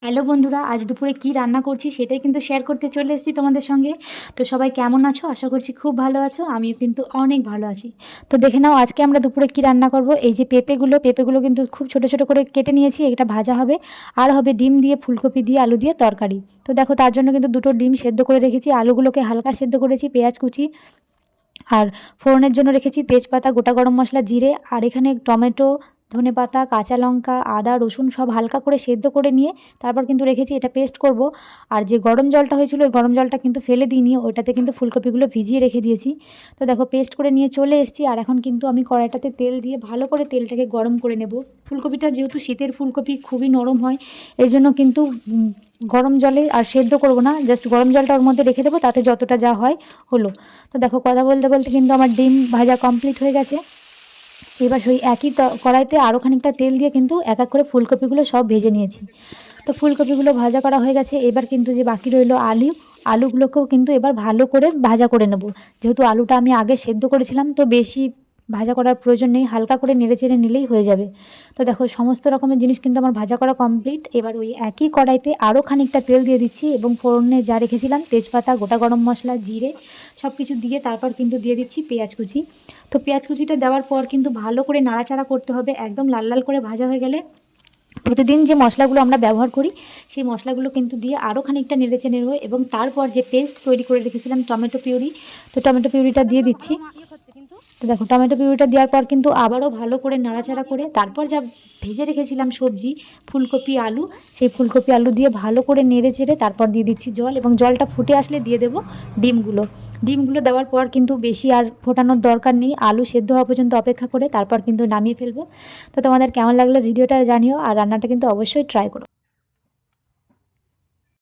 Hello বন্ধুরা, আজ দুপুরে কি রান্না করছি সেটাই কিন্তু শেয়ার করতে চলে এসেছি তোমাদের সঙ্গে। তো সবাই কেমন আছো? আশা করছি খুব ভালো আছো। আমিও কিন্তু অনেক ভালো আছি। তো দেখে নাও আজকে আমরা দুপুরে কি রান্না করব। এই যে পেঁপেগুলো কিন্তু খুব ছোট ছোট করে কেটে নিয়েছি। এটা ভাজা হবে, আর হবে ডিম দিয়ে, ফুলকপি দিয়ে, আলু দিয়ে তরকারি। তো দেখো, তার জন্য কিন্তু দুটো ডিম সেদ্ধ করে রেখেছি, আলুগুলোকে হালকা সেদ্ধ করেছি, পেঁয়াজ কুচি আর ফোড়নের জন্য রেখেছি তেজপাতা, গোটা গরম মশলা, জিরে, আর এখানে টমেটো, ধনেপাতা, কাঁচা লঙ্কা, আদা, রসুন সব হালকা করে সেদ্ধ করে নিয়ে তারপর কিন্তু রেখেছি, এটা পেস্ট করব। আর যে গরম জলটা হয়েছিল ওই গরম জলটা কিন্তু ফেলে দিইনি, ওইটাতে কিন্তু ফুলকপিগুলো ভিজিয়ে রেখে দিয়েছি। তো দেখো, পেস্ট করে নিয়ে চলে এসেছি। আর এখন কিন্তু আমি কড়াইটাতে তেল দিয়ে ভালো করে তেলটাকে গরম করে নেব। ফুলকপিটা যেহেতু শীতের ফুলকপি, খুবই নরম হয়, এই জন্য কিন্তু গরম জলে আর সেদ্ধ করব না, জাস্ট গরম জলটা ওর মধ্যে রেখে দেবো, তাতে যতটা যা হয় হলো। তো দেখো, কথা বলতে বলতে কিন্তু আমার ডিম ভাজা কমপ্লিট হয়ে গেছে। এবার সেই একই কড়াইতে আরও খানিকটা তেল দিয়ে কিন্তু এক এক করে ফুলকপিগুলো সব ভেজে নিয়েছি। তো ফুলকপিগুলো ভাজা করা হয়ে গেছে। এবার কিন্তু যে বাকি রইলো আলুগুলোকেও কিন্তু এবার ভালো করে ভাজা করে নেব। যেহেতু আলুটা আমি আগে সেদ্ধ করেছিলাম, তো বেশি ভাজা করার প্রয়োজন নেই, হালকা করে নেড়েচেড়ে নিলেই হয়ে যাবে। তো দেখো, সমস্ত রকমের জিনিস কিন্তু আমার ভাজা করা কমপ্লিট। এবার ওই একই কড়াইতে আরও খানিকটা তেল দিয়ে দিচ্ছি এবং ফোড়নে যা রেখেছিলাম তেজপাতা, গোটা গরম মশলা, জিরে সব কিছু দিয়ে তারপর কিন্তু দিয়ে দিচ্ছি পেঁয়াজ কুচি। তো পেঁয়াজ কুচিটা দেওয়ার পর কিন্তু ভালো করে নাড়াচাড়া করতে হবে, একদম লাল লাল করে ভাজা হয়ে গেলে প্রতিদিন যে মশলাগুলো আমরা ব্যবহার করি সেই মশলাগুলো কিন্তু দিয়ে আরও খানিকটা নেড়েচে নেড়ে, এবং তারপর যে পেস্ট তৈরি করে রেখেছিলাম টমেটো পিউরি, তো টমেটো পিউরিটা দিয়ে দিচ্ছি। তো দেখো, টমেটো পিউরিটা দেওয়ার পর কিন্তু আবারও ভালো করে নাড়াচাড়া করে তারপর যা ভেজে রেখেছিলাম সবজি, ফুলকপি, আলু, সেই ফুলকপি আলু দিয়ে ভালো করে নেড়ে চেড়ে তারপর দিয়ে দিচ্ছি জল, এবং জলটা ফুটে আসলে দিয়ে দেবো ডিমগুলো দেওয়ার পর কিন্তু বেশি আর ফোটানোর দরকার নেই, আলু সেদ্ধ হওয়া পর্যন্ত অপেক্ষা করে তারপর কিন্তু নামিয়ে ফেলবো। তো তোমাদের কেমন লাগলো ভিডিওটা জানিও, আর রান্নাটা কিন্তু অবশ্যই ট্রাই করো।